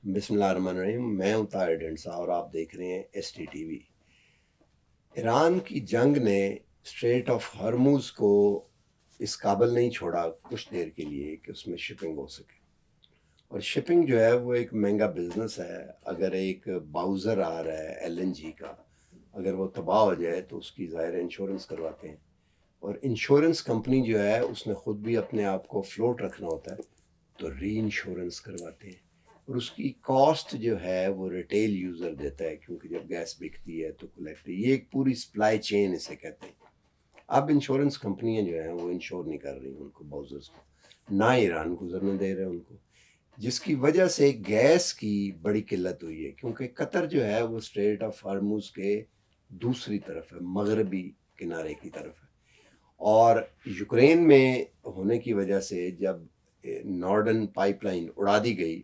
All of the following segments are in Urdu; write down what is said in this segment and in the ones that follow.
بسم اللہ الرحمن الرحیم. میں ہوں طاہر ڈنسا اور آپ دیکھ رہے ہیں S T T V. Iran کی جنگ نے اسٹریٹ آف ہرموز کو اس قابل نہیں چھوڑا کچھ دیر کے لیے کہ اس میں شپنگ ہو سکے. اور شپنگ جو ہے وہ ایک مہنگا بزنس ہے. اگر ایک باؤزر آ رہا ہے ایل این جی کا، اگر وہ تباہ ہو جائے تو اس کی ظاہر انشورنس کرواتے ہیں، اور انشورنس کمپنی جو ہے اس نے خود بھی اپنے آپ کو فلوٹ رکھنا ہوتا ہے تو ری انشورنس کرواتے ہیں. اور اس کی کاسٹ جو ہے وہ ریٹیل یوزر دیتا ہے، کیونکہ جب گیس بکتی ہے تو کلیکٹ، یہ ایک پوری سپلائی چین اسے کہتے ہیں. اب انشورنس کمپنیاں جو ہیں وہ انشور نہیں کر رہی ان کو، باؤزرز کو، نہ ایران گزرنے دے رہے ان کو، جس کی وجہ سے گیس کی بڑی قلت ہوئی ہے. کیونکہ قطر جو ہے وہ اسٹریٹ آف ہرموز کے دوسری طرف ہے، مغربی کنارے کی طرف ہے. اور یوکرین میں ہونے کی وجہ سے جب نارڈن پائپ لائن اڑا دی گئی،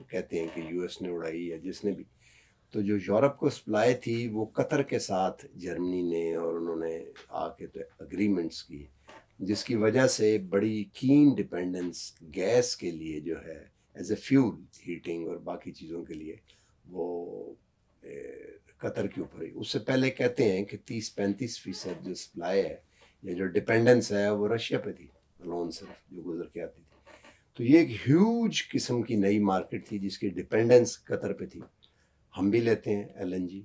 کہتے ہیں کہ یو ایس نے اڑائی یا جس نے بھی، تو جو یورپ کو سپلائی تھی وہ قطر کے ساتھ جرمنی نے اور انہوں نے آ کے تو اگریمنٹس کی، جس کی وجہ سے بڑی کین ڈپینڈنس گیس کے لیے جو ہے ایز اے فیول ہیٹنگ اور باقی چیزوں کے لیے وہ قطر کے اوپر ہی. اس سے پہلے کہتے ہیں کہ 30-35% جو سپلائی ہے یا جو ڈپینڈنس ہے وہ رشیا پہ تھی لون، صرف جو گزر کے آتی تھی. تو یہ ایک ہیوج قسم کی نئی مارکیٹ تھی جس کی ڈپینڈنس قطر پہ تھی. ہم بھی لیتے ہیں ایل این جی،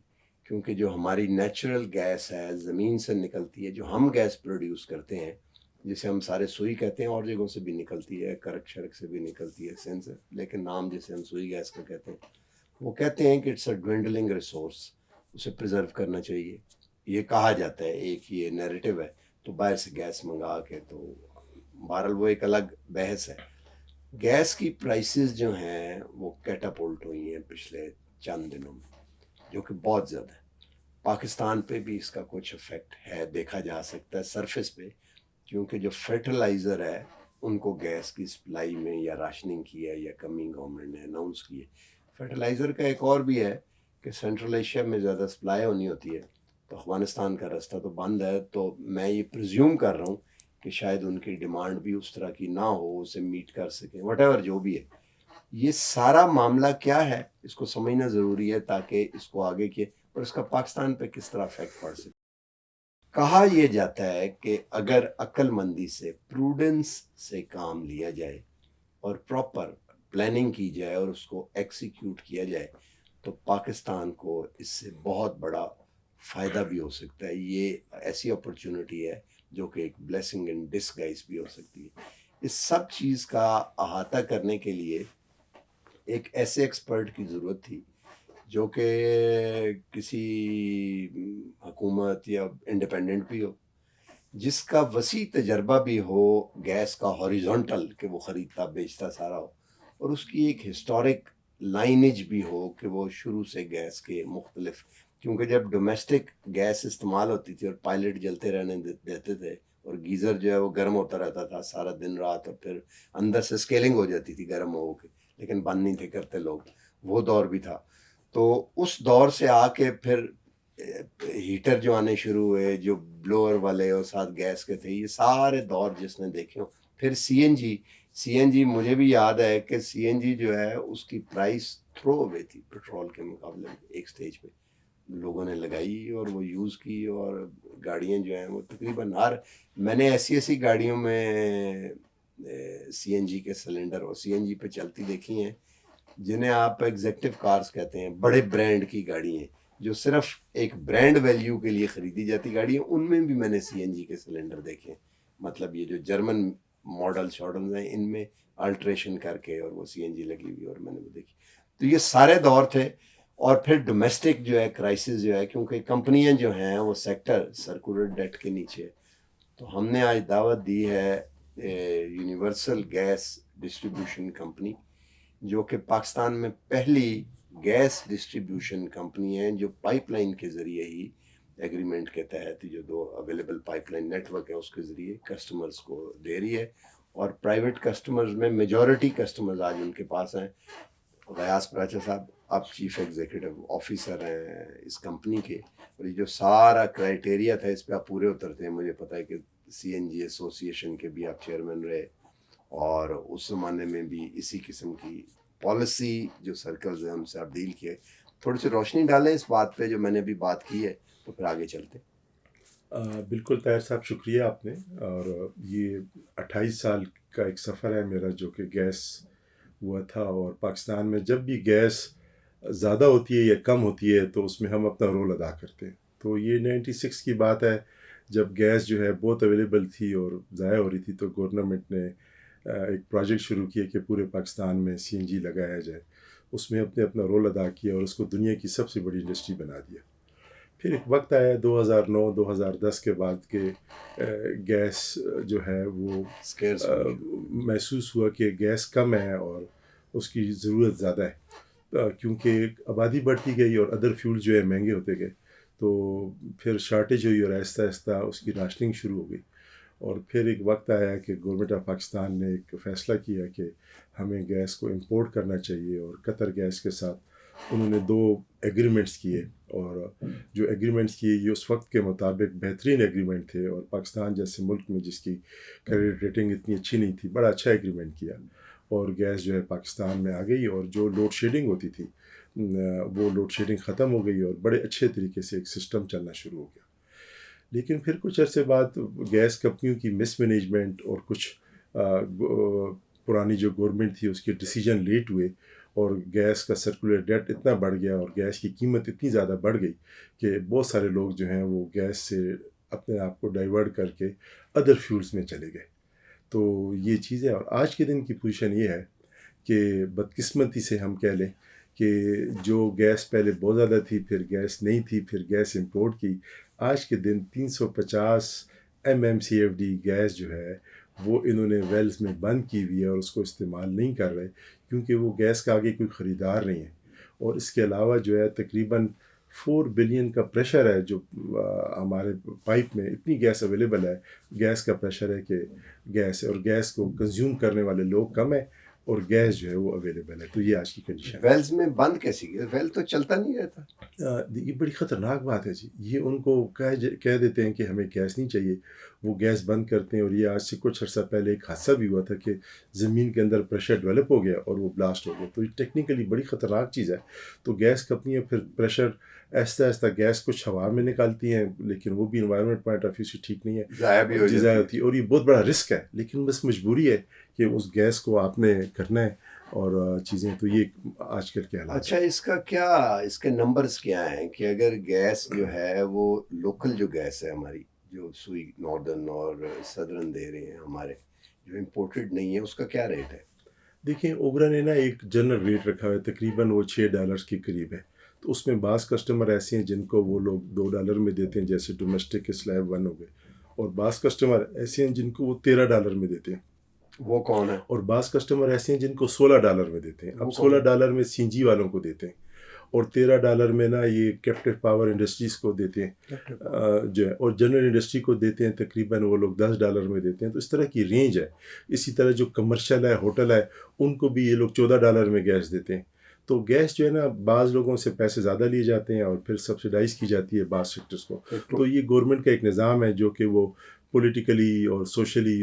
کیونکہ جو ہماری نیچرل گیس ہے زمین سے نکلتی ہے، جو ہم گیس پروڈیوس کرتے ہیں جسے ہم سارے سوئی کہتے ہیں، اور جگہوں سے بھی نکلتی ہے، کرک شرک سے بھی نکلتی ہے، سین سے، لیکن نام جسے ہم سوئی گیس کا کہتے ہیں. وہ کہتے ہیں کہ اٹس اے ڈوینڈلنگ ریسورس، اسے پریزرو کرنا چاہیے. یہ کہا جاتا ہے، ایک یہ نیریٹو ہے. تو باہر سے گیس منگا کے، تو بہرحال وہ ایک الگ بحث ہے. گیس کی پرائسز جو ہیں وہ کیٹاپولٹ ہوئی ہیں پچھلے چند دنوں میں، جو کہ بہت زیادہ ہے. پاکستان پہ بھی اس کا کچھ افیکٹ ہے، دیکھا جا سکتا ہے سرفیس پہ، کیونکہ جو فرٹیلائزر ہے ان کو گیس کی سپلائی میں یا راشننگ کی ہے یا کمی گورنمنٹ نے اناؤنس کی ہے. فرٹیلائزر کا ایک اور بھی ہے کہ سینٹرل ایشیا میں زیادہ سپلائی ہونی ہوتی ہے تو افغانستان کا رستہ تو بند ہے. تو میں یہ پرزیوم کر رہا ہوں کہ شاید ان کی ڈیمانڈ بھی اس طرح کی نہ ہو، اسے میٹ کر سکیں، وٹ ایور جو بھی ہے. یہ سارا معاملہ کیا ہے اس کو سمجھنا ضروری ہے تاکہ اس کو آگے کیے اور اس کا پاکستان پہ کس طرح افیکٹ پڑ سکے. کہا یہ جاتا ہے کہ اگر عقل مندی سے، پروڈنس سے کام لیا جائے اور پراپر پلاننگ کی جائے اور اس کو ایکسیکیوٹ کیا جائے تو پاکستان کو اس سے بہت بڑا فائدہ بھی ہو سکتا ہے. یہ ایسی اپرچونٹی ہے جو کہ ایک بلیسنگ ان ڈسگائز بھی ہو سکتی ہے. اس سب چیز کا احاطہ کرنے کے لیے ایک ایسے ایکسپرٹ کی ضرورت تھی جو کہ کسی حکومت یا انڈیپینڈنٹ بھی ہو، جس کا وسیع تجربہ بھی ہو گیس کا ہاریزونٹل، کہ وہ خریدتا بیچتا سارا ہو، اور اس کی ایک ہسٹورک لائنیج بھی ہو کہ وہ شروع سے گیس کے مختلف، کیونکہ جب ڈومیسٹک گیس استعمال ہوتی تھی اور پائلٹ جلتے رہنے دیتے تھے اور گیزر جو ہے وہ گرم ہوتا رہتا تھا سارا دن رات، اور پھر اندر سے اسکیلنگ ہو جاتی تھی گرم ہو کے، لیکن بند نہیں تھے کرتے لوگ، وہ دور بھی تھا. تو اس دور سے آ کے پھر ہیٹر جو آنے شروع ہوئے جو بلوور والے اور ساتھ گیس کے تھے، یہ سارے دور جس نے دیکھے ہوں. پھر سی این جی مجھے بھی یاد ہے کہ سی این جی جو ہے اس کی پرائس تھرو اوے تھی پیٹرول کے مقابلے میں. ایک سٹیج پہ لوگوں نے لگائی اور وہ یوز کی، اور گاڑیاں جو ہیں وہ تقریباً میں نے ایسی گاڑیوں میں سی این جی کے سلنڈر اور سی این جی پہ چلتی دیکھی ہیں جنہیں آپ ایگزیکٹو کارز کہتے ہیں، بڑے برانڈ کی گاڑی ہیں جو صرف ایک برانڈ ویلیو کے لیے خریدی جاتی گاڑی ہیں. ان میں بھی میں نے سی این جی کے سلنڈر دیکھے ہیں، مطلب یہ جو جرمن شاڈلز ہیں ان میں الٹریشن کر کے اور وہ سی این جی لگی ہوئی، اور میں نے وہ دیکھی. تو یہ سارے دور تھے. اور پھر ڈومیسٹک جو ہے کرائسس جو ہے، کیونکہ کمپنیاں جو ہیں وہ سیکٹر سرکولر ڈیٹ کے نیچے. تو ہم نے آج دعوت دی ہے یونیورسل گیس ڈسٹریبیوشن کمپنی، جو کہ پاکستان میں پہلی گیس ڈسٹریبیوشن کمپنی ہے جو پائپ لائن کے ذریعے ہی ایگریمنٹ کے تحت جو 2 available pipeline network ہے اس کے ذریعے کسٹمرز کو دے رہی ہے. اور پرائیویٹ کسٹمرز میں میجورٹی کسٹمرز آج ان کے پاس ہیں. غیاث پراچا صاحب آپ چیف ایگزیکٹو آفیسر ہیں اس کمپنی کے، اور یہ جو سارا کرائٹیریا تھا اس پہ آپ پورے اترتے ہیں. مجھے پتا ہے کہ سی این جی ایسوسی ایشن کے بھی آپ چیئرمین رہے، اور اس زمانے میں بھی اسی قسم کی پالیسی جو سرکلز ہیں ان سے آپ ڈیل کیے، تھوڑی سی روشنی ڈالیں اس بات پہ جو میں نے ابھی بات کی ہے، تو پھر آگے چلتے ہیں۔ بالکل طاہر صاحب، شکریہ آپ نے. اور یہ 28 سال کا ایک سفر ہے میرا جو کہ گیس ہوا تھا. اور پاکستان میں جب بھی گیس زیادہ ہوتی ہے یا کم ہوتی ہے تو اس میں ہم اپنا رول ادا کرتے ہیں. تو یہ 96 کی بات ہے جب گیس جو ہے بہت اویلیبل تھی اور ضائع ہو رہی تھی، تو گورنمنٹ نے ایک پروجیکٹ شروع کیا کہ پورے پاکستان میں CNG لگایا جائے. اس میں اپنا رول ادا کیا اور اس کو دنیا کی سب سے بڑی انڈسٹری بنا دیا. پھر ایک وقت آیا 2009-2010 کے بعد کہ گیس جو ہے وہ Scarce ہو گیا۔ محسوس ہوا کہ گیس کم ہے اور اس کی ضرورت زیادہ ہے، کیونکہ آبادی بڑھتی گئی اور ادر فیول جو ہے مہنگے ہوتے گئے. تو پھر شارٹیج ہوئی اور آہستہ آہستہ اس کی راشننگ شروع ہو گئی. اور پھر ایک وقت آیا کہ گورنمنٹ آف پاکستان نے ایک فیصلہ کیا کہ ہمیں گیس کو امپورٹ کرنا چاہیے. اور قطر گیس کے ساتھ انہوں نے 2 ایگریمنٹس کیے. اور جو ایگریمنٹس کیے یہ اس وقت کے مطابق بہترین ایگریمنٹ تھے. اور پاکستان جیسے ملک میں جس کی کریڈٹ ریٹنگ اتنی اچھی نہیں تھی، بڑا اچھا ایگریمنٹ کیا. اور گیس جو ہے پاکستان میں آ گئی. اور جو لوڈ شیڈنگ ہوتی تھی وہ لوڈ شیڈنگ ختم ہو گئی اور بڑے اچھے طریقے سے ایک سسٹم چلنا شروع ہو گیا. لیکن پھر کچھ عرصے بعد گیس کمپنیوں کی مس مینجمنٹ اور کچھ پرانی جو گورنمنٹ تھی اس کے ڈیسیجن لیٹ ہوئے اور گیس کا سرکولر ڈیٹ اتنا بڑھ گیا اور گیس کی قیمت اتنی زیادہ بڑھ گئی کہ بہت سارے لوگ جو ہیں وہ گیس سے اپنے آپ کو ڈائیورٹ کر کے ادر فیولز میں چلے گئے. تو یہ چیزیں، اور آج کے دن کی پوزیشن یہ ہے کہ بدقسمتی سے ہم کہہ لیں کہ جو گیس پہلے بہت زیادہ تھی، پھر گیس نہیں تھی، پھر گیس امپورٹ کی. آج کے دن 350 MMCFD گیس جو ہے وہ انہوں نے ویلز میں بند کی ہوئی ہے اور اس کو استعمال نہیں کر رہے کیونکہ وہ گیس کا آگے کوئی خریدار نہیں ہے. اور اس کے علاوہ جو ہے تقریباً 4 بلین کا پریشر ہے جو ہمارے پائپ میں اتنی گیس اویلیبل ہے. گیس کا پریشر ہے کہ گیس ہے اور گیس کو کنزیوم کرنے والے لوگ کم ہیں اور گیس جو ہے وہ اویلیبل ہے. تو یہ آج کی کنڈیشن ہے. ویلز میں بند کیسی گیا؟ ویل تو چلتا نہیں رہتا. یہ بڑی خطرناک بات ہے جی. یہ ان کو کہہ دیتے ہیں کہ ہمیں گیس نہیں چاہیے، وہ گیس بند کرتے ہیں. اور یہ آج سے کچھ عرصہ پہلے ایک حادثہ بھی ہوا تھا کہ زمین کے اندر پریشر ڈیولپ ہو گیا اور وہ بلاسٹ ہو گیا. تو یہ ٹیکنیکلی بڑی خطرناک چیز ہے. تو گیس کمپنیاں پھر پریشر آہستہ آہستہ گیس کچھ ہوا میں نکالتی ہیں، لیکن وہ بھی انوائرمنٹ پوائنٹ آف ویو سے ٹھیک نہیں ہے، ضائع بھی ہو ضائع ہوتی ہے. اور یہ بہت بڑا رسک ہے، لیکن بس مجبوری ہے کہ اس گیس کو آپ نے کرنا ہے اور چیزیں. تو یہ آج کل کے حالات. اچھا، اس کا کیا، اس کے نمبرز کیا ہیں کہ اگر گیس جو ہے وہ لوکل جو گیس ہے ہماری جو سوئی ناردرن اور سدرن دے رہے ہیں ہمارے، جو امپورٹڈ نہیں ہے، اس کا کیا ریٹ ہے؟ دیکھیں اوبرا نے نا ایک جنرل ریٹ رکھا ہے، تقریباً وہ $6 کے قریب ہے. تو اس میں بعض کسٹمر ایسے ہیں جن کو وہ لوگ $2 میں دیتے ہیں، جیسے ڈومیسٹک کے سلیب 1 ہو گئے. اور بعض کسٹمر ایسے ہیں جن کو وہ $13 میں دیتے ہیں. وہ کون ہے؟ اور بعض کسٹمر ایسے ہیں جن کو $16 میں دیتے ہیں. اب $16 میں CNG والوں کو دیتے ہیں اور $13 میں نا یہ کیپٹیو پاور انڈسٹریز کو دیتے ہیں جو ہے، اور جنرل انڈسٹری کو دیتے ہیں تقریباً وہ لوگ $10 میں دیتے ہیں. تو اس طرح کی رینج ہے. اسی طرح جو کمرشل ہے، ہوٹل ہے، ان کو بھی یہ لوگ $14 میں گیس دیتے ہیں. تو گیس جو ہے نا بعض لوگوں سے پیسے زیادہ لیے جاتے ہیں اور پھر سبسیڈائز کی جاتی ہے بعض سیکٹرز کو. تو یہ گورنمنٹ کا ایک نظام ہے جو کہ وہ پولیٹیکلی اور سوشلی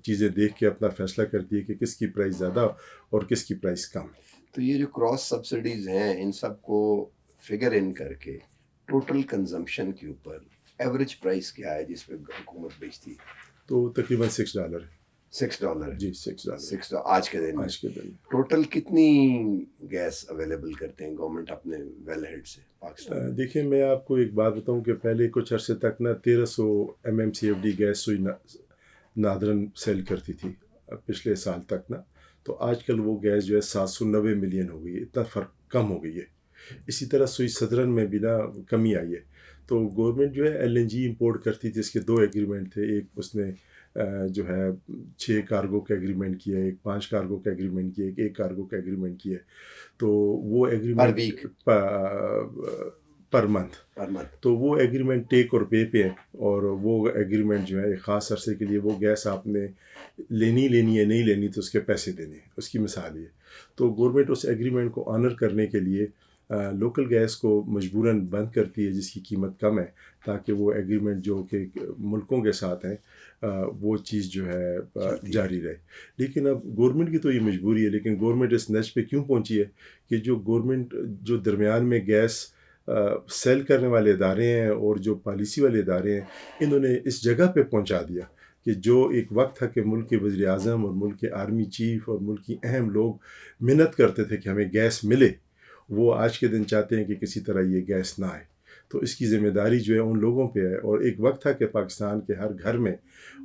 چیزیں دیکھ کے اپنا فیصلہ کرتی ہے کہ کس کی پرائس زیادہ اور کس کی پرائس کم. تو یہ جو کراس سبسڈیز ہیں ان سب کو فگر ان کر کے ٹوٹل کنزمپشن کے اوپر ایوریج پرائس کیا ہے جس پہ حکومت بیچتی ہے؟ تو تقریباً $6 ہے. $6 جی $6 6 آج کے دن میں. آج کے دن ٹوٹل کتنی گیس اویلیبل کرتے ہیں گورنمنٹ اپنے ویل ہیڈ سے پاکستان؟ دیکھیں میں آپ کو ایک بات بتاؤں کہ پہلے کچھ عرصے تک نا 1300 MMCFD گیس سوئی نادرن سیل کرتی تھی پچھلے سال تک نا. تو آج کل وہ گیس جو ہے 790 ملین ہو گئی ہے. اتنا فرق کم ہو گئی ہے. اسی طرح سوئی صدرن میں بھی نا کمی آئی ہے. تو گورنمنٹ جو ہے LNG امپورٹ کرتی تھی. اس کے 2 ایگریمنٹ تھے. ایک اس نے جو ہے 6 کارگو کا ایگریمنٹ کیا ہے، ایک 5 کارگو کا ایگریمنٹ کیا ہے، ایک 1 کارگو کا ایگریمنٹ کیا ہے. تو وہ ایگریمنٹ پر منتھ. تو وہ ایگریمنٹ ٹیک اور پے پہ ہے. اور وہ ایگریمنٹ جو ہے ایک خاص عرصے کے لیے وہ گیس آپ نے لینی ہے، نہیں لینی تو اس کے پیسے دینے. اس کی مثال یہ. تو گورنمنٹ اس ایگریمنٹ کو آنر کرنے کے لیے لوکل گیس کو مجبوراً بند کرتی ہے جس کی قیمت کم ہے، تاکہ وہ ایگریمنٹ جو کہ ملکوں کے ساتھ ہیں وہ چیز جو ہے چلتی ہے. جاری رہے. لیکن اب گورنمنٹ کی تو یہ مجبوری ہے، لیکن گورنمنٹ اس نچ پہ کیوں پہنچی ہے کہ جو گورنمنٹ جو درمیان میں گیس سیل کرنے والے ادارے ہیں اور جو پالیسی والے ادارے ہیں، انہوں نے اس جگہ پہ پہنچا دیا کہ جو ایک وقت تھا کہ ملک کے وزیر اعظم اور ملک کے آرمی چیف اور ملک کی اہم لوگ محنت کرتے تھے کہ ہمیں گیس ملے، وہ آج کے دن چاہتے ہیں کہ کسی طرح یہ گیس نہ آئے. تو اس کی ذمہ داری جو ہے ان لوگوں پہ ہے. اور ایک وقت تھا کہ پاکستان کے ہر گھر میں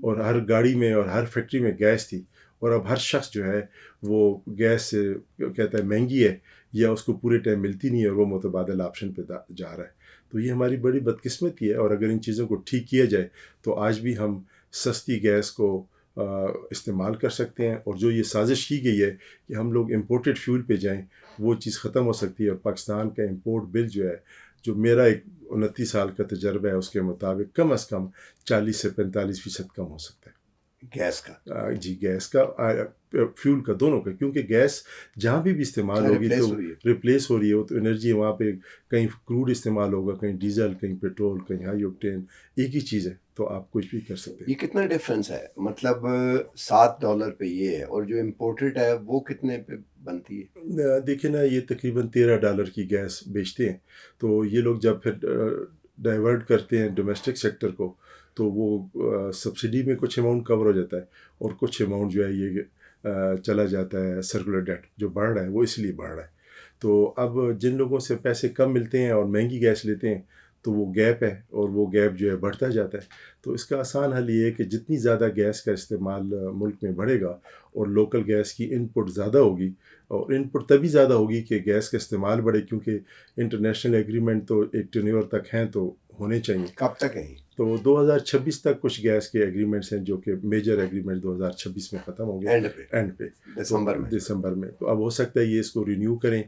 اور ہر گاڑی میں اور ہر فیکٹری میں گیس تھی، اور اب ہر شخص جو ہے وہ گیس کہتا ہے مہنگی ہے یا اس کو پورے ٹائم ملتی نہیں ہے، اور وہ متبادل آپشن پہ جا رہا ہے. تو یہ ہماری بڑی بدقسمتی ہے. اور اگر ان چیزوں کو ٹھیک کیا جائے تو آج بھی ہم سستی گیس کو استعمال کر سکتے ہیں. اور جو یہ سازش کی گئی ہے کہ ہم لوگ امپورٹڈ فیول پہ جائیں، وہ چیز ختم ہو سکتی ہے. اور پاکستان کا امپورٹ بل جو ہے، جو میرا ایک 29 سال کا تجربہ ہے، اس کے مطابق کم از کم 40 سے 45% کم ہو سکتا ہے. گیس کا جی، گیس کا فیول کا، دونوں کا. کیونکہ گیس جہاں بھی استعمال ہوگی ریپلیس تو ہو رہی ہے. ریپلیس ہو رہی ہے، تو انرجی وہاں پہ کہیں کروڈ استعمال ہوگا، کہیں ڈیزل، کہیں پیٹرول، کہیں ہائی اوکٹین. ایک ہی چیز ہے تو آپ کچھ بھی کر سکتے ہیں. یہ کتنا ڈفرینس ہے؟ مطلب $7 پہ یہ ہے، اور جو امپورٹڈ ہے وہ کتنے پہ بنتی ہے؟ دیکھیں نا، یہ تقریباً $13 کی گیس بیچتے ہیں. تو یہ لوگ جب پھر ڈائیورٹ کرتے ہیں ڈومیسٹک سیکٹر کو، تو وہ سبسڈی میں کچھ اماؤنٹ کور ہو جاتا ہے، اور کچھ اماؤنٹ جو ہے یہ چلا جاتا ہے سرکولر ڈیٹ جو بڑھ رہا ہے، وہ اس لیے بڑھ رہا ہے. تو اب جن لوگوں سے پیسے کم ملتے ہیں اور مہنگی گیس لیتے ہیں، تو وہ گیپ ہے، اور وہ گیپ جو ہے بڑھتا جاتا ہے. تو اس کا آسان حل یہ ہے کہ جتنی زیادہ گیس کا استعمال ملک میں بڑھے گا اور لوکل گیس کی ان پٹ زیادہ ہوگی، اور ان پٹ تبھی زیادہ ہوگی کہ گیس کا استعمال بڑھے، کیونکہ انٹرنیشنل ایگریمنٹ تو ایک ٹینیور تک ہیں تو ہونے چاہیے. کب تک ہے؟ تو 2026 تک کچھ گیس کے ایگریمنٹس ہیں، جو کہ میجر ایگریمنٹ 2026 میں ختم ہوں گے، اینڈ پہ دسمبر میں. تو اب ہو سکتا ہے یہ اس کو رینیو کریں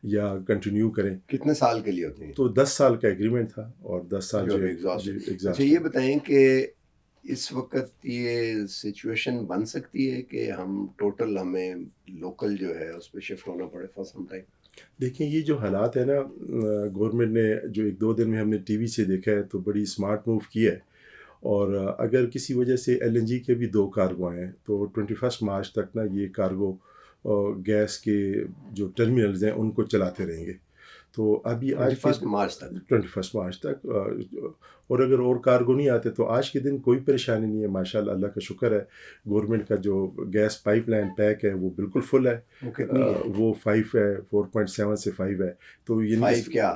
یا کنٹینیو کریں. کتنے سال کے لیے ہوتے ہیں؟ تو 10 سال کا ایگریمنٹ تھا، اور 10 سال جو اچھا، یہ بتائیں کہ اس وقت یہ سچویشن بن سکتی ہے کہ ہم ٹوٹل ہمیں لوکل جو ہے اس پہ شفٹ ہونا پڑے فار سم ٹائم؟ دیکھیں، یہ جو حالات ہے نا، گورنمنٹ نے جو 1-2 دن میں ہم نے ٹی وی سے دیکھا ہے تو بڑی اسمارٹ موو کی ہے. اور اگر کسی وجہ سے ایل این جی کے بھی 2 کارگو ہیں، تو 21 مارچ تک نا یہ کارگو گیس کے جو ٹرمینلز ہیں ان کو چلاتے رہیں گے. تو ابھی آج 21 مارچ تک. اور اگر اور کارگو نہیں آتے تو آج کے دن کوئی پریشانی نہیں ہے، ماشاءاللہ، اللہ کا شکر ہے. گورنمنٹ کا جو گیس پائپ لائن پیک ہے وہ بالکل فل ہے. وہ 5 ہے، 4.7 سے 5 ہے. تو یہ 5 کیا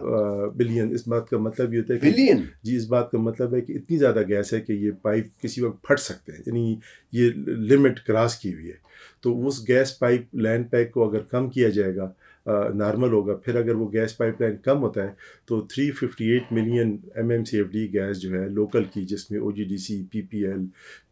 بلین، اس بات کا مطلب یہ ہوتا ہے کہ بلین؟ جی، اس بات کا مطلب ہے کہ اتنی زیادہ گیس ہے کہ یہ پائپ کسی وقت پھٹ سکتے ہیں، یعنی یہ لمٹ کراس کی ہوئی ہے. تو اس گیس پائپ لائن پیک کو اگر کم کیا جائے گا، نارمل ہوگا. پھر اگر وہ گیس پائپ لائن کم ہوتا ہے تو 358 ملین MMCFD گیس جو ہے لوکل کی، جس میں OGDC، PPL،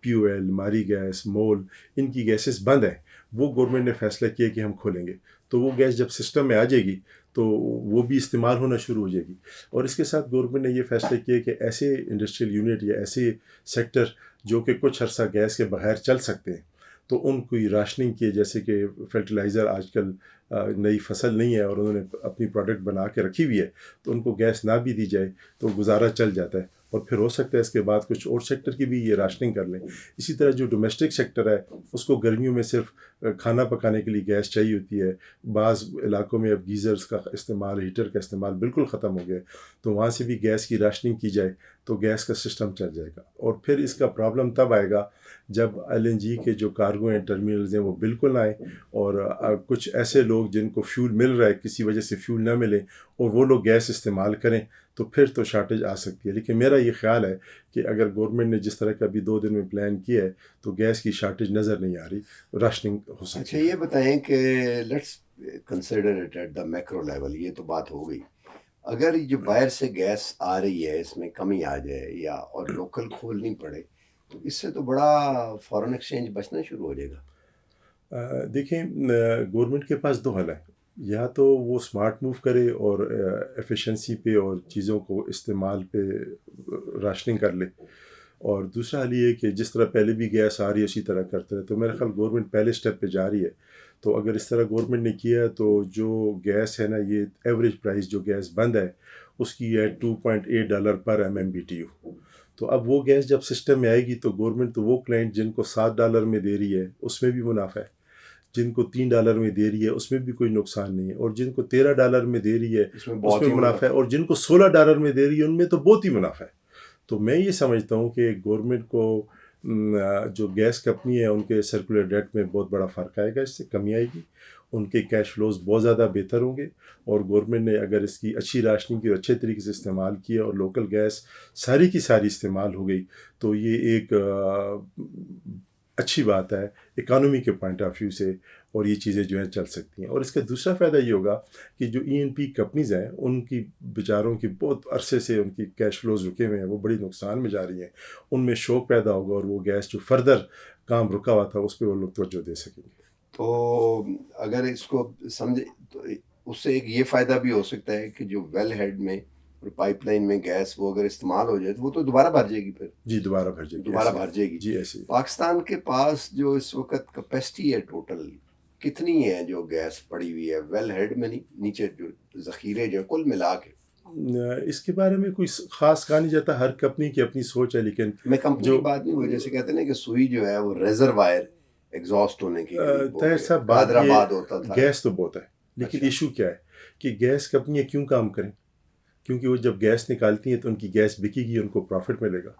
POL، ماری گیس، مول، ان کی گیسز بند ہیں. وہ گورنمنٹ نے فیصلہ کیا کہ ہم کھولیں گے. تو وہ گیس جب سسٹم میں آ جائے گی تو وہ بھی استعمال ہونا شروع ہو جائے گی. اور اس کے ساتھ گورنمنٹ نے یہ فیصلہ کیا کہ ایسے انڈسٹریل یونٹ یا ایسے سیکٹر جو کہ کچھ عرصہ گیس کے بغیر چل سکتے ہیں، تو ان کی راشننگ کی، جیسے کہ فرٹیلائزر آج کل نئی فصل نہیں ہے اور انہوں نے اپنی پروڈکٹ بنا کے رکھی ہوئی ہے، تو ان کو گیس نہ بھی دی جائے تو گزارا چل جاتا ہے. اور پھر ہو سکتا ہے اس کے بعد کچھ اور سیکٹر کی بھی یہ راشننگ کر لیں. اسی طرح جو ڈومیسٹک سیکٹر ہے اس کو گرمیوں میں صرف کھانا پکانے کے لیے گیس چاہیے ہوتی ہے. بعض علاقوں میں اب گیزرز کا استعمال، ہیٹر کا استعمال بالکل ختم ہو گیا، تو وہاں سے بھی گیس کی راشننگ کی جائے تو گیس کا سسٹم چل جائے گا. اور پھر اس کا پرابلم تب آئے گا جب LNG کے جو کارگو ہیں، ٹرمینلز ہیں، وہ بالکل نہ آئیں، اور کچھ ایسے لوگ جن کو فیول مل رہا ہے کسی وجہ سے فیول نہ ملے اور وہ لوگ گیس استعمال کریں، تو پھر تو شارٹیج آ سکتی ہے. لیکن میرا یہ خیال ہے کہ اگر گورنمنٹ نے جس طرح کا ابھی 2 دن میں پلان کیا ہے تو گیس کی شارٹیج نظر نہیں آ رہی، راشننگ ہو سکتی ہے. اچھا، یہ بتائیں کہ let's consider it at the macro level. یہ تو بات ہو گئی. اگر جو باہر سے گیس آ رہی ہے اس میں کمی آ جائے یا اور لوکل کھولنی پڑے، تو اس سے تو بڑا فارن ایکسچینج بچنا شروع ہو جائے گا. دیکھیں، گورنمنٹ کے پاس 2 حل ہیں. یا تو وہ اسمارٹ موو کرے اور ایفیشنسی پہ اور چیزوں کو استعمال پہ راشننگ کر لے، اور دوسرا حل یہ ہے کہ جس طرح پہلے بھی گیس آ رہی ہے اسی طرح کرتے رہے. تو میرا خیال گورنمنٹ پہلے سٹیپ پہ جا رہی ہے. تو اگر اس طرح گورنمنٹ نے کیا تو جو گیس ہے نا، یہ ایوریج پرائس جو گیس بند ہے اس کی ہے $2.8 پر MMBTU. تو اب وہ گیس جب سسٹم میں آئے گی تو گورنمنٹ تو وہ کلائنٹ جن کو $7 میں دے رہی ہے اس میں بھی منافع ہے، جن کو $3 میں دے رہی ہے اس میں بھی کوئی نقصان نہیں ہے، اور جن کو $13 میں دے رہی ہے اس میں اس بہت میں ہی منافع ہے، اور جن کو $16 میں دے رہی ہے ان میں تو بہت ہی منافع ہے۔ تو میں یہ سمجھتا ہوں کہ گورنمنٹ کو جو گیس کمپنی ہے ان کے سرکولر ڈیٹ میں بہت بڑا فرق آئے گا، اس سے کمی آئے گی، ان کے کیش فلوز بہت زیادہ بہتر ہوں گے، اور گورنمنٹ نے اگر اس کی اچھی راشننگ کی اور اچھے طریقے سے استعمال کیا اور لوکل گیس ساری کی ساری استعمال ہو گئی تو یہ ایک اچھی بات ہے اکانومی کے پوائنٹ آف ویو سے، اور یہ چیزیں جو ہیں چل سکتی ہیں۔ اور اس کا دوسرا فائدہ یہ ہوگا کہ جو پی کمپنیز ہیں ان کی بیچاروں کی بہت عرصے سے ان کی کیش فلوز رکے ہوئے ہیں، وہ بڑی نقصان میں جا رہی ہیں، ان میں شوق پیدا ہوگا اور وہ گیس جو فردر کام رکا ہوا تھا اس پہ وہ لوگ توجہ دے سکیں گے۔ تو اگر اس کو سمجھے تو اس سے ایک یہ فائدہ بھی ہو سکتا ہے کہ جو ویل ہیڈ میں اور پائپ لائن میں گیس وہ اگر استعمال ہو جائے تو وہ تو دوبارہ بھر جائے گی، پھر جی دوبارہ بھر جائے گی، دوبارہ بھر جائے گی۔ جی ایسے ہی۔ پاکستان کے پاس جو اس وقت کیپیسٹی ہے ٹوٹل کتنی ہے جو گیس پڑی ہوئی ہے ویل ہیڈ میں، نہیں نیچے جو ذخیرے جو کل ملا کے؟ اس کے بارے میں کوئی خاص کہا نہیں جاتا، ہر کمپنی کی اپنی سوچ ہے، لیکن میں کمپنی کی بات نہیں، وہ جیسے کہتے ہیں نا کہ سوئی جو ہے وہ ریزروائر ایگزاسٹ ہونے کی طاہر صاحب بات حیدرآباد ہوتا تھا۔ گیس تو بہت ہے، لیکن ایشو کیا ہے کہ گیس کمپنیاں کیوں کام کریں؟ کیونکہ وہ جب گیس نکالتی ہیں تو ان کی گیس بکے گی، ان کو پروفٹ ملے گا۔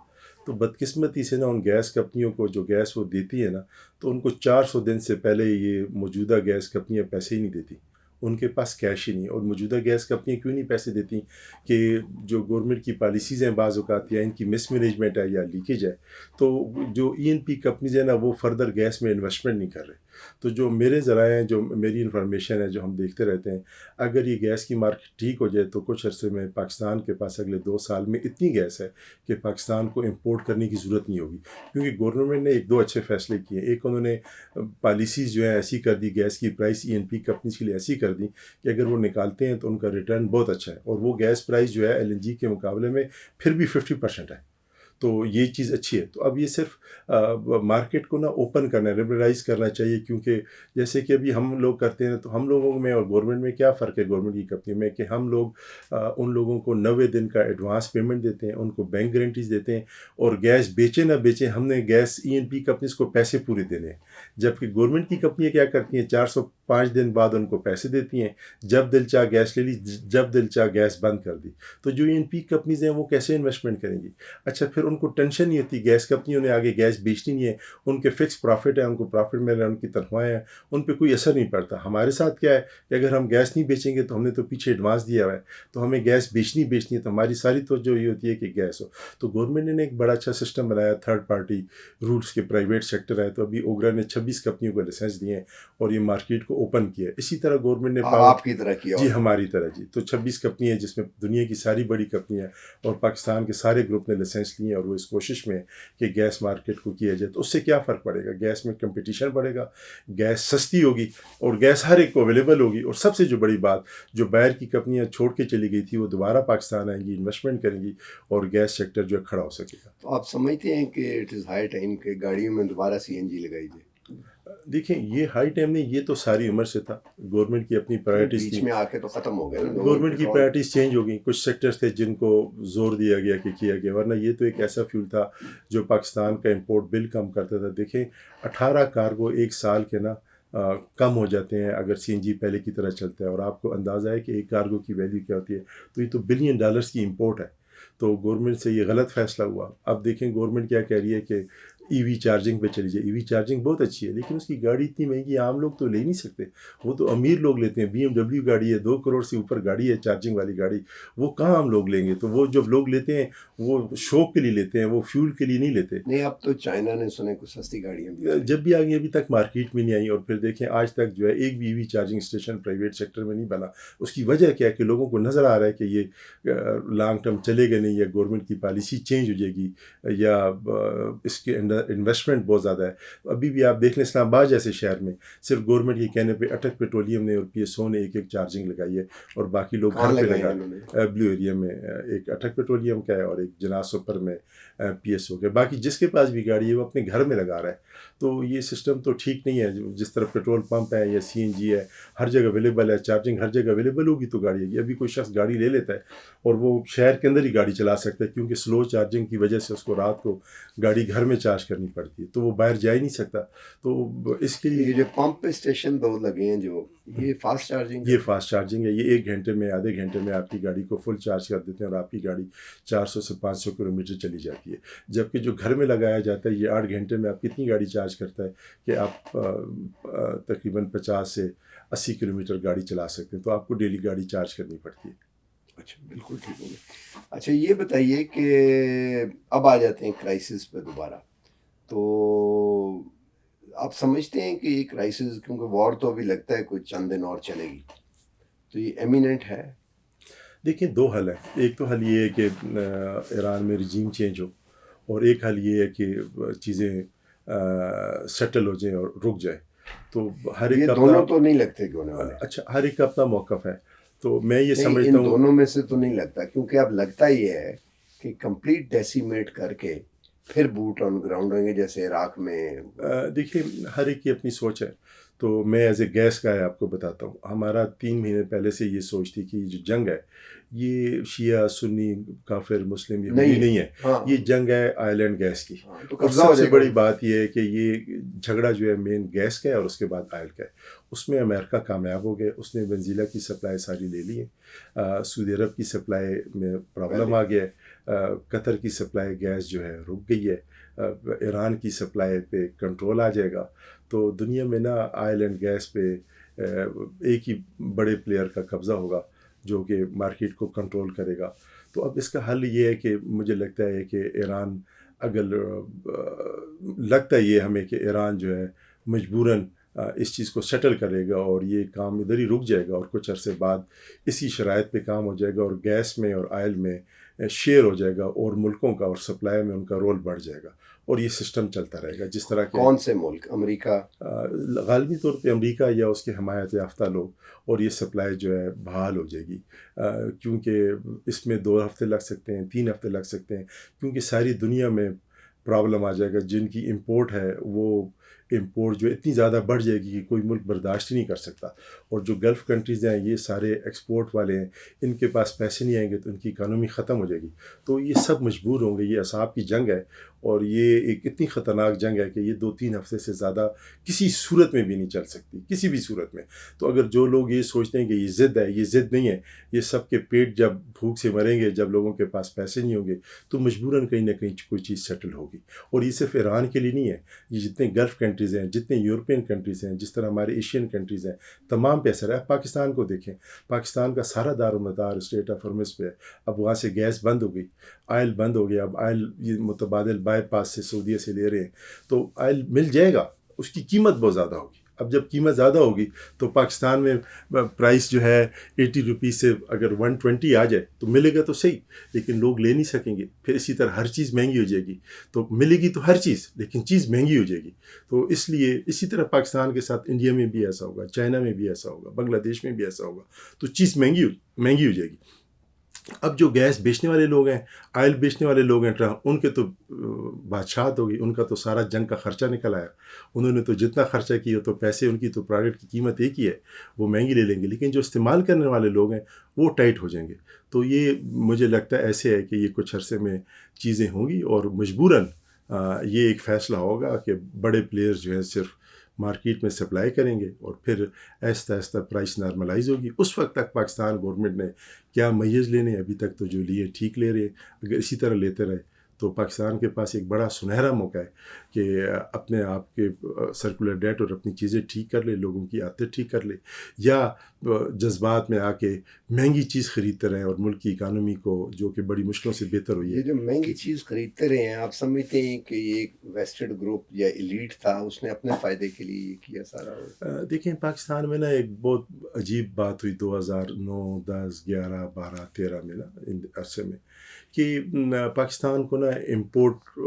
تو بدقسمتی سے نا ان گیس کمپنیوں کو جو گیس وہ دیتی ہے نا، تو ان کو 400 دن سے پہلے یہ موجودہ گیس کمپنیاں پیسے ہی نہیں دیتی، ان کے پاس کیش ہی نہیں۔ اور موجودہ گیس کمپنیاں کیوں نہیں پیسے دیتی کہ جو گورنمنٹ کی پالیسیز ہیں بعض اوقات، یا ان کی مس مینجمنٹ ہے یا لیکیج ہے، تو جو پی کمپنیز ہیں نا وہ فردر گیس میں انویسٹمنٹ نہیں کر رہے۔ تو جو میرے ذرائع ہیں، جو میری انفارمیشن ہے، جو ہم دیکھتے رہتے ہیں، اگر یہ گیس کی مارکیٹ ٹھیک ہو جائے تو کچھ عرصے میں پاکستان کے پاس اگلے 2 سال میں اتنی گیس ہے کہ پاکستان کو امپورٹ کرنے کی ضرورت نہیں ہوگی، کیونکہ گورنمنٹ نے 1-2 اچھے فیصلے کیے۔ ایک انہوں نے پالیسیز جو ہیں ایسی کر دی، گیس کی پرائس پی کمپنیز کے لیے ایسی کر دی کہ اگر وہ نکالتے ہیں تو ان کا ریٹرن بہت اچھا ہے، اور وہ گیس پرائس جو ہے LNG کے مقابلے میں پھر بھی 50% ہے، تو یہ چیز اچھی ہے۔ تو اب یہ صرف مارکیٹ کو نا اوپن کرنا ہے، لبرلائز کرنا چاہیے، کیونکہ جیسے کہ ابھی ہم لوگ کرتے ہیں تو ہم لوگوں میں اور گورنمنٹ میں کیا فرق ہے، گورنمنٹ کی کمپنی میں، کہ ہم لوگ ان لوگوں کو 90 دن کا ایڈوانس پیمنٹ دیتے ہیں، ان کو بینک گارنٹیز دیتے ہیں، اور گیس بیچے نہ بیچے ہم نے گیس پی کمپنیز کو پیسے پورے دینے ہیں، جبکہ گورنمنٹ کی کمپنیاں کیا کرتی ہیں، 405 دن بعد ان کو پیسے دیتی ہیں، جب دل چاہ گیس لے لی، جب دل چاہ گیس بند کر دی۔ تو جو پی کمپنیز ہیں وہ کیسے انویسٹمنٹ کریں گی؟ اچھا پھر ان کو ٹینشن نہیں ہوتی، گیس کمپنیوں نے آگے گیس بیچنی نہیں ہے، ان کے فکس پروفٹ ہے، ان کو پروفٹ مل رہا ہے، ان کی تنخواہیں ہیں، ان پہ کوئی اثر نہیں پڑتا۔ ہمارے ساتھ کیا ہے کہ اگر ہم گیس نہیں بیچیں گے تو ہم نے تو پیچھے ایڈوانس دیا ہوا ہے، تو ہمیں گیس بیچنی ہے، تو ہماری ساری توجہ یہ ہوتی ہے کہ گیس ہو۔ تو گورنمنٹ نے ایک بڑا اچھا سسٹم بنایا، تھرڈ پارٹی روٹس کے پرائیویٹ سیکٹر ہے، تو ابھی اوگرا نے 26 کمپنیوں کو لائسنس دیے ہیں اور یہ مارکیٹ کو اوپن کیا ہے۔ اسی طرح گورنمنٹ نے آپ کی طرح کیا؟ جی ہماری طرح جی، تو 26 کمپنی ہیں جس میں دنیا کی ساری بڑی کمپنیاں اور پاکستان کے سارے گروپ نے لائسنس لیے ہیں، اور وہ اس کوشش میں کہ گیس مارکیٹ کو کیا جائے۔ تو اس سے کیا فرق پڑے گا؟ گیس میں کمپٹیشن بڑھے گا، گیس سستی ہوگی، اور گیس ہر ایک کو اویلیبل ہوگی، اور سب سے جو بڑی بات، جو باہر کی کمپنیاں چھوڑ کے چلی گئی تھی وہ دوبارہ پاکستان آئیں گی، انویسٹمنٹ کریں گی، اور گیس سیکٹر جو ہے کھڑا ہو سکے گا۔ تو آپ سمجھتے ہیں کہ اٹ از ہائی ٹائم کہ گاڑیوں میں دوبارہ CNG لگائی جائے؟ دیکھیں یہ ہائی ٹائم نہیں، یہ تو ساری عمر سے تھا، گورنمنٹ کی اپنی پرائرٹیز بیچ تھی، میں آ کے تو ختم ہو گیا نا، گورنمنٹ کی پرائرٹیز چینج ہو گئی، کچھ سیکٹرز تھے جن کو زور دیا گیا کہ کیا گیا، ورنہ یہ تو ایک ایسا فیول تھا جو پاکستان کا امپورٹ بل کم کرتا تھا۔ دیکھیں 18 کارگو ایک سال کے نا کم ہو جاتے ہیں اگر CNG پہلے کی طرح چلتا ہے، اور آپ کو اندازہ ہے کہ ایک کارگو کی ویلیو کیا ہوتی ہے، تو یہ تو $بلین کی امپورٹ ہے۔ تو گورنمنٹ سے یہ غلط فیصلہ ہوا۔ اب دیکھیں گورنمنٹ کیا کہہ رہی ہے کہ چارجنگ پہ چلی جائے۔ چارجنگ بہت اچھی ہے، لیکن اس کی گاڑی اتنی مہنگی ہے، عام لوگ تو لے نہیں سکتے، وہ تو امیر لوگ لیتے ہیں۔ BMW گاڑی ہے، 2 کروڑ سے اوپر گاڑی ہے چارجنگ والی گاڑی، وہ کہاں ہم لوگ لیں گے؟ تو وہ جب لوگ لیتے ہیں وہ شوق کے لیے لیتے ہیں، وہ فیول کے لیے نہیں لیتے۔ نہیں، اب تو چائنا نے سنے کو سستی گاڑیاں بھی جب بھی آگے ابھی تک مارکیٹ میں نہیں آئی، اور پھر دیکھیں آج تک جو ہے ایک بھی چارجنگ اسٹیشن پرائیویٹ سیکٹر میں نہیں بنا۔ اس کی وجہ کیا ہے کہ لوگوں کو نظر آ رہا ہے کہ یہ لانگ ٹرم چلے گا نہیں، یا گورنمنٹ کی پالیسی چینج ہو جائے گی، یا اس کے انویسٹمنٹ بہت زیادہ ہے. ابھی بھی آپ دیکھ لیں اسلام آباد جیسے شہر میں صرف گورنمنٹ کے کہنے پہ اٹک پیٹرولیم نے اور پی ایس او نے ایک چارجنگ لگائی ہے, اور باقی لوگ کہاں گھر پہ لگائے لگا. انہوں نے؟ بلیو ایریا میں ایک اٹک پیٹرولیم کا ہے اور ایک جناح سپر میں پی ایس او کے. باقی جس کے پاس بھی گاڑی ہے وہ اپنے گھر میں لگا رہا ہے. تو یہ سسٹم تو ٹھیک نہیں ہے. جس طرح پیٹرول پمپ ہے یا سی این جی ہے ہر جگہ اویلیبل ہے, چارجنگ ہر جگہ اویلیبل ہوگی تو گاڑی ہے. ابھی کوئی شخص گاڑی لے لیتا ہے اور وہ شہر کے اندر ہی گاڑی چلا سکتا ہے, کیونکہ سلو چارجنگ کی وجہ سے اس کو رات کو گاڑی گھر میں چارج کرنی پڑتی ہے, تو وہ باہر جا ہی نہیں سکتا. تو اس کے لیے یہ جو پمپ پہ اسٹیشن 2 لگے ہیں جو یہ فاسٹ چارجنگ یہ فاسٹ چارجنگ ہے. یہ 1 گھنٹے میں آدھے گھنٹے میں آپ کی گاڑی کو فل چارج کر دیتے ہیں اور آپ کی گاڑی 400 سے 500 کلومیٹر چلی جاتی ہے. جبکہ جو گھر میں لگایا جاتا ہے یہ 8 گھنٹے میں آپ کتنی گاڑی چارج کرتا ہے کہ آپ تقریباً 50 سے 80 کلومیٹر گاڑی چلا سکتے ہیں. تو آپ کو ڈیلی گاڑی چارج کرنی پڑتی ہے. اچھا بالکل ٹھیک ہوگا. اچھا یہ بتائیے کہ اب آ جاتے ہیں کرائسس پہ دوبارہ. تو آپ سمجھتے ہیں کہ یہ کرائسس, کیونکہ وار تو ابھی لگتا ہے کوئی چند دن اور چلے گی, تو یہ ایمیننٹ ہے؟ دیکھیں 2 حل ہیں. ایک تو حل یہ ہے کہ ایران میں رجیم چینج ہو, اور ایک حل یہ ہے کہ چیزیں سیٹل ہو جائیں اور رک جائیں. تو ہر ایک یہ کا دونوں اپنا تو نہیں لگتے کہ ہونے والے. اچھا ہر ایک کا اپنا موقف ہے. تو میں یہ نہیں, سمجھتا ان ہوں دونوں میں سے تو نہیں لگتا, کیونکہ اب لگتا یہ ہے کہ کمپلیٹ ڈیسیمیٹ کر کے پھر بوٹ آن گراؤنڈ ہوں گے جیسے عراق میں. دیکھیے ہر ایک کی اپنی سوچ ہے. تو میں ایز اے گیس کا ہے آپ کو بتاتا ہوں, ہمارا 3 مہینے پہلے سے یہ سوچ تھی کہ یہ جو جنگ ہے یہ شیعہ سنی کافر مسلم یہودی نہیں ہے. ہاں یہ جنگ ہے آئل اینڈ گیس کی. تو اور قبضہ ہو سب سے جائے گا. بڑی بات یہ ہے کہ یہ جھگڑا جو ہے مین گیس کا ہے اور اس کے بعد آئل کا ہے. اس میں امریکہ کامیاب ہو گیا, اس نے ونزیلا کی سپلائی ساری لے لی ہے. سعودی عرب کی سپلائی میں پرابلم آ گیا ہے. قطر کی سپلائی گیس جو ہے رک گئی ہے. ایران کی سپلائی پہ کنٹرول آ جائے گا. تو دنیا میں نا آئل اینڈ گیس پہ ایک ہی بڑے پلیئر کا قبضہ ہوگا جو کہ مارکیٹ کو کنٹرول کرے گا. تو اب اس کا حل یہ ہے کہ مجھے لگتا ہے کہ ایران اگر لگتا ہے یہ ہمیں کہ ایران جو ہے مجبوراً اس چیز کو سیٹل کرے گا اور یہ کام ادھر ہی رک جائے گا, اور کچھ عرصے بعد اسی شرائط پہ کام ہو جائے گا اور گیس میں اور آئل میں شیئر ہو جائے گا اور ملکوں کا اور سپلائی میں ان کا رول بڑھ جائے گا, اور یہ سسٹم چلتا رہے گا جس طرح کہ کون سے ملک؟ امریکہ؟ غالبی طور پہ امریکہ یا اس کے حمایت یافتہ لوگ, اور یہ سپلائی جو ہے بحال ہو جائے گی. کیونکہ اس میں 2 ہفتے لگ سکتے ہیں, 3 ہفتے لگ سکتے ہیں, کیونکہ ساری دنیا میں پرابلم آ جائے گا. جن کی امپورٹ ہے وہ امپورٹ جو اتنی زیادہ بڑھ جائے گی کہ کوئی ملک برداشت ہی نہیں کر سکتا. اور جو گلف کنٹریز ہیں یہ سارے ایکسپورٹ والے ہیں, ان کے پاس پیسے نہیں آئیں گے تو ان کی اکانومی ختم ہو جائے گی. تو یہ سب مجبور ہوں گے. یہ اعصاب کی جنگ ہے, اور یہ ایک اتنی خطرناک جنگ ہے کہ یہ 2-3 ہفتے سے زیادہ کسی صورت میں بھی نہیں چل سکتی, کسی بھی صورت میں. تو اگر جو لوگ یہ سوچتے ہیں کہ یہ ضد ہے, یہ ضد نہیں ہے. یہ سب کے پیٹ جب بھوک سے مریں گے, جب لوگوں کے پاس پیسے نہیں ہوں گے, تو مجبوراً کہیں نہ کہیں کوئی چیز سیٹل ہوگی. اور یہ صرف ایران کے لیے نہیں ہے, یہ جتنے گلف کنٹریز ہیں, جتنے یورپین کنٹریز ہیں, جس طرح ہمارے ایشین کنٹریز ہیں, تمام پہ اثر ہے. پاکستان کو دیکھیں, پاکستان کا سارا دار و مدار اسٹریٹ آف ہارمز پہ ہے. اب وہاں سے گیس بند ہو گئی, آئل بند ہو گیا. اب آئل یہ متبادل بائی پاس سے سعودیہ سے لے رہے ہیں, تو آئل مل جائے گا, اس کی قیمت بہت زیادہ ہوگی. اب جب قیمت زیادہ ہوگی تو پاکستان میں پرائس جو ہے 80 روپیز سے اگر 120 آ جائے تو ملے گا تو صحیح, لیکن لوگ لے نہیں سکیں گے. پھر اسی طرح ہر چیز مہنگی ہو جائے گی. تو ملے گی تو ہر چیز, لیکن چیز مہنگی ہو جائے گی. تو اس لیے اسی طرح پاکستان کے ساتھ انڈیا میں بھی ایسا ہوگا, چائنا میں بھی ایسا ہوگا, بنگلہ دیش میں بھی ایسا ہوگا. تو چیز مہنگی ہو جائے گی. اب جو گیس بیچنے والے لوگ ہیں, آئل بیچنے والے لوگ ہیں, ان کے تو بادشاہت ہوگی. ان کا تو سارا جنگ کا خرچہ نکل آیا. انہوں نے تو جتنا خرچہ کیا تو پیسے, ان کی تو پروڈکٹ کی قیمت ایک ہی ہے, وہ مہنگی لے لیں گے. لیکن جو استعمال کرنے والے لوگ ہیں وہ ٹائٹ ہو جائیں گے. تو یہ مجھے لگتا ہے ایسے ہے کہ یہ کچھ عرصے میں چیزیں ہوں گی, اور مجبوراً یہ ایک فیصلہ ہوگا کہ بڑے پلیئرز جو ہیں صرف مارکیٹ میں سپلائی کریں گے, اور پھر آہستہ آہستہ پرائس نارملائز ہوگی. اس وقت تک پاکستان گورنمنٹ نے کیا میز لینے, ابھی تک تو جو لیے ٹھیک لے رہے. اگر اسی طرح لیتے رہے تو پاکستان کے پاس ایک بڑا سنہرا موقع ہے کہ اپنے آپ کے سرکولر ڈیٹ اور اپنی چیزیں ٹھیک کر لے, لوگوں کی عادتیں ٹھیک کر لے, یا جذبات میں آ کے مہنگی چیز خریدتے رہیں اور ملک کی اکانومی کو جو کہ بڑی مشکلوں سے بہتر ہوئی ہے. یہ جو مہنگی چیز خریدتے رہے ہیں, آپ سمجھتے ہیں کہ یہ ایک ویسٹڈ گروپ یا ایلیٹ تھا, اس نے اپنے فائدے کے لیے یہ کیا سارا؟ دیکھیں پاکستان میں نا ایک بہت عجیب بات ہوئی 2009, 10, 11, 12, 13 میں نا, ان عرصے میں, کہ پاکستان کو نا نا امپورٹ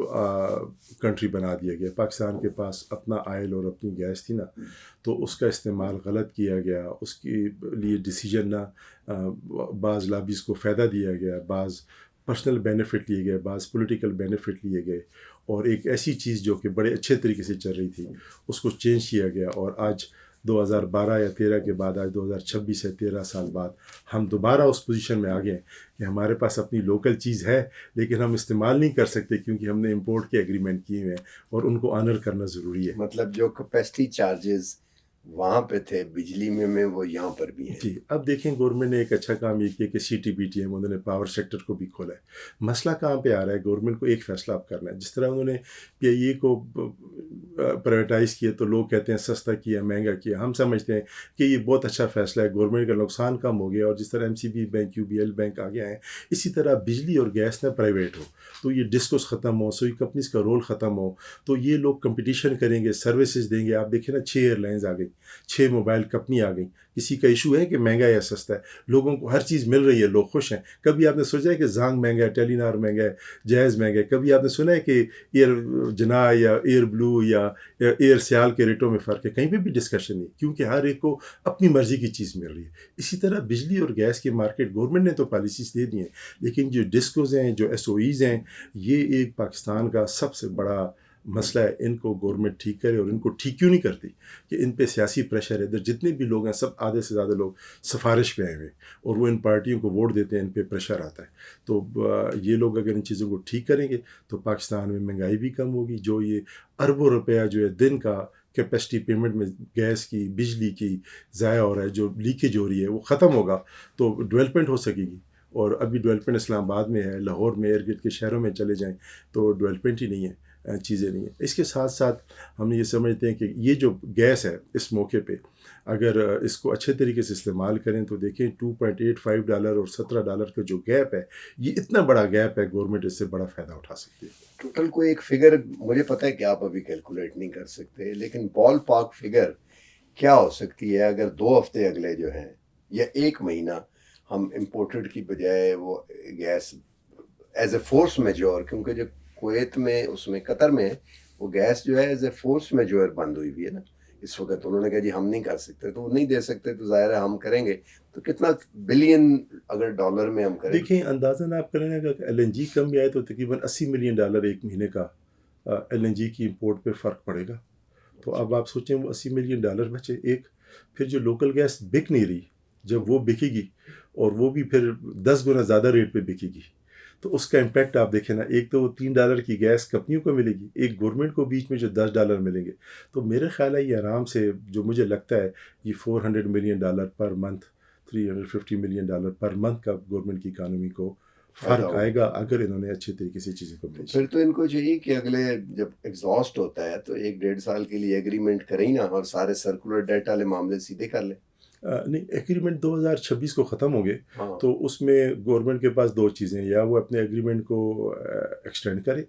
کنٹری بنا دیا گیا. پاکستان کے پاس اپنا آئل اور اپنی گیس تھی نا, تو اس کا استعمال غلط کیا گیا. اس کے لیے ڈیسیجن نہ بعض لابیز کو فائدہ دیا گیا, بعض پرسنل بینیفٹ لیے گئے, بعض پولیٹیکل بینیفٹ لیے گئے, اور ایک ایسی چیز جو کہ بڑے اچھے طریقے سے چل رہی تھی اس کو چینج کیا گیا. اور آج 2012 یا 13 کے بعد, آج 2026 ہے, 13 سال بعد ہم دوبارہ اس پوزیشن میں آ گئے کہ ہمارے پاس اپنی لوکل چیز ہے لیکن ہم استعمال نہیں کر سکتے کیونکہ ہم نے امپورٹ کے ایگریمنٹ کیے ہوئے ہیں, اور ان کو آنر کرنا ضروری ہے. مطلب جو کیپیسٹی چارجز وہاں پہ تھے بجلی میں وہ یہاں پر بھی ہیں. جی, اب دیکھیں گورنمنٹ نے ایک اچھا کام یہ کیا کہ C T B T M انہوں نے پاور سیکٹر کو بھی کھولا ہے. مسئلہ کہاں پہ آ رہا ہے, گورنمنٹ کو ایک فیصلہ اب کرنا ہے. جس طرح انہوں نے پی آئی اے کو پرائیویٹائز کیا تو لوگ کہتے ہیں سستا کیا, مہنگا کیا. ہم سمجھتے ہیں کہ یہ بہت اچھا فیصلہ ہے, گورنمنٹ کا نقصان کم ہو گیا. اور جس طرح M C B bank, U B L bank آ گیا ہیں, اسی طرح بجلی اور گیس نہ پرائیویٹ ہو تو یہ ڈسکوز ختم ہو, سوئی کمپنیز کا رول ختم ہو, تو یہ لوگ کمپٹیشن کریں گے, سروسز دیں گے. آپ دیکھیں نا 6 ایئر لائنز آ گئی, 6 موبائل کمپنی آ گئی. کسی کا ایشو ہے کہ مہنگا یا سستا ہے, لوگوں کو ہر چیز مل رہی ہے, لوگ خوش ہیں. کبھی آپ نے سوچا ہے کہ زانگ مہنگا ہے, ٹیلی نار مہنگا ہے, جائز مہنگا ہے؟ کبھی آپ نے سنا ہے کہ ایئر جنا یا ایئر بلو یا ایئر سیال کے ریٹوں میں فرق ہے؟ کہیں پہ بھی ڈسکشن نہیں, کیونکہ ہر ایک کو اپنی مرضی کی چیز مل رہی ہے. اسی طرح بجلی اور گیس کی مارکیٹ گورنمنٹ نے تو پالیسیز دے دی ہیں, لیکن جو ڈسکوز ہیں, جو ایس او ایز ہیں, یہ ایک پاکستان کا سب سے بڑا مسئلہ ہے. ان کو گورنمنٹ ٹھیک کرے, اور ان کو ٹھیک کیوں نہیں کرتی کہ ان پہ سیاسی پریشر ہے. ادھر جتنے بھی لوگ ہیں سب آدھے سے زیادہ لوگ سفارش پہ آئے ہوئے, اور وہ ان پارٹیوں کو ووٹ دیتے ہیں, ان پہ پریشر آتا ہے. تو یہ لوگ اگر ان چیزوں کو ٹھیک کریں گے تو پاکستان میں مہنگائی بھی کم ہوگی. جو یہ اربوں روپیہ جو ہے دن کا کیپیسٹی پیمنٹ میں گیس کی, بجلی کی ضائع ہو رہا ہے, جو لیکیج ہو رہی ہے, وہ ختم ہوگا تو ڈیولپمنٹ ہو سکے گی. اور ابھی ڈیولپمنٹ اسلام آباد میں ہے, لاہور میں, ارد گرد کے شہروں میں چلے جائیں تو ڈیولپمنٹ ہی نہیں ہے, چیزیں نہیں ہیں. اس کے ساتھ ساتھ ہم یہ سمجھتے ہیں کہ یہ جو گیس ہے اس موقع پہ اگر اس کو اچھے طریقے سے استعمال کریں تو دیکھیں $2.85 اور $17 کا جو گیپ ہے, یہ اتنا بڑا گیپ ہے, گورنمنٹ اس سے بڑا فائدہ اٹھا سکتی ہے. ٹوٹل کوئی ایک فگر مجھے پتہ ہے کہ آپ ابھی کیلکولیٹ نہیں کر سکتے, لیکن بال پاک فگر کیا ہو سکتی ہے اگر 2 ہفتے اگلے جو ہیں یا 1 مہینہ ہم امپورٹڈ کی بجائے وہ gas as a force majeure, کیونکہ جو کویت میں, اس میں قطر میں وہ گیس جو ہے ایز اے فورس میجور بند ہوئی ہوئی ہے نا اس وقت. انہوں نے کہا جی ہم نہیں کر سکتے, تو وہ نہیں دے سکتے, تو ظاہر ہے ہم کریں گے. تو کتنا بلین اگر ڈالر میں ہم کریں, دیکھیں اندازاً آپ کریں گے کہ ایل این جی کم بھی آئے تو تقریباً $80 ملین ایک مہینے کا ایل این جی کی امپورٹ پہ فرق پڑے گا. تو اب آپ سوچیں وہ $80 ملین بچے. ایک پھر جو لوکل گیس بک نہیں رہی, جب وہ بکے گی اور وہ بھی پھر 10 گنا زیادہ ریٹ پہ بکے گی, تو اس کا امپیکٹ آپ دیکھیں نا. ایک تو وہ $3 کی گیس کمپنیوں کو ملے گی, ایک گورنمنٹ کو بیچ میں جو $10 ملیں گے. تو میرے خیال ہے یہ آرام سے, جو مجھے لگتا ہے یہ $400 million per month, $350 million per month کا گورنمنٹ کی اکانومی کو فرق آئے گا اگر انہوں نے اچھے طریقے سے چیزیں کو بھیجی. پھر تو ان کو چاہیے کہ اگلے جب ایگزاسٹ ہوتا ہے تو 1-1.5 سال کے لیے ایگریمنٹ کریں نا, اور سارے سرکولر ڈیٹ والے معاملے سیدھے کر لیں. نہیں, ایگریمنٹ 2026 کو ختم ہو گئے, تو اس میں گورنمنٹ کے پاس 2 چیزیں ہیں, یا وہ اپنے ایگریمنٹ کو ایکسٹینڈ کرے,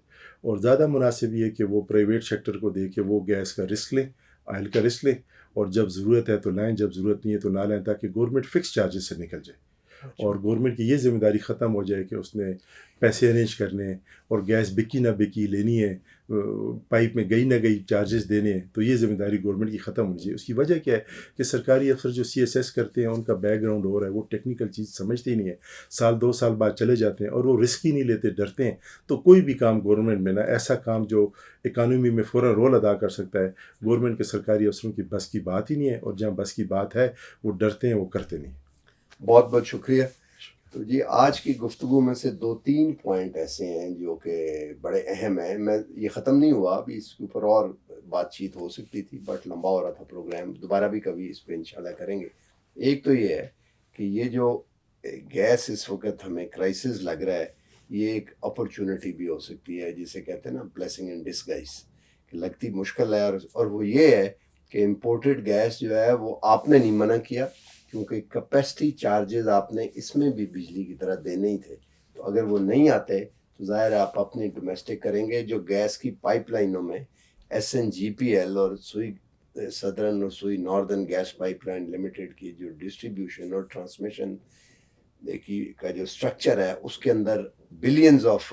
اور زیادہ مناسب یہ ہے کہ وہ پرائیویٹ سیکٹر کو دے کے وہ گیس کا رسک لیں, آئل کا رسک لیں, اور جب ضرورت ہے تو لائیں, جب ضرورت نہیں ہے تو نہ لائیں, تاکہ گورنمنٹ فکس چارجز سے نکل جائے. اور گورنمنٹ کی یہ ذمہ داری ختم ہو جائے کہ اس نے پیسے ارینج کرنے, اور گیس بکی نہ بکی لینی ہے, پائپ میں گئی نہ گئی چارجز دینے ہیں, تو یہ ذمہ داری گورنمنٹ کی ختم ہونی چاہیے. اس کی وجہ کیا ہے کہ سرکاری افسر جو سی ایس ایس کرتے ہیں ان کا بیک گراؤنڈ ہو رہا ہے, وہ ٹیکنیکل چیز سمجھتے ہی نہیں ہے, 1-2 سال بعد چلے جاتے ہیں, اور وہ رسک ہی نہیں لیتے, ڈرتے ہیں. تو کوئی بھی کام گورنمنٹ میں نہ ایسا کام جو اکانومی میں فوراً رول ادا کر سکتا ہے, گورنمنٹ کے سرکاری افسروں کی بس کی بات ہی نہیں ہے, اور جہاں بس کی بات ہے وہ ڈرتے ہیں, وہ کرتے نہیں. بہت بہت شکریہ. تو جی آج کی گفتگو میں سے 2-3 پوائنٹ ایسے ہیں جو کہ بڑے اہم ہیں. میں یہ ختم نہیں ہوا, ابھی اس کے اوپر اور بات چیت ہو سکتی تھی, بٹ لمبا ہو رہا تھا پروگرام. دوبارہ بھی کبھی اس پہ انشاءاللہ کریں گے. ایک تو یہ ہے کہ یہ جو گیس اس وقت ہمیں کرائسس لگ رہا ہے, یہ ایک اپرچونٹی بھی ہو سکتی ہے, جسے کہتے ہیں نا بلیسنگ ان ڈسگائز, کہ لگتی مشکل ہے. اور وہ یہ ہے کہ امپورٹڈ گیس جو ہے وہ آپ نے نہیں منع کیا, کیونکہ کیپیسٹی چارجز آپ نے اس میں بھی بجلی کی طرح دینے ہی تھے. تو اگر وہ نہیں آتے تو ظاہر ہے آپ اپنی ڈومیسٹک کریں گے. جو گیس کی پائپ لائنوں میں S N G P L اور سوئی سدرن اور Sui northern gas pipeline limited کی جو ڈسٹریبیوشن اور ٹرانسمیشن کا جو سٹرکچر ہے, اس کے اندر بلینز آف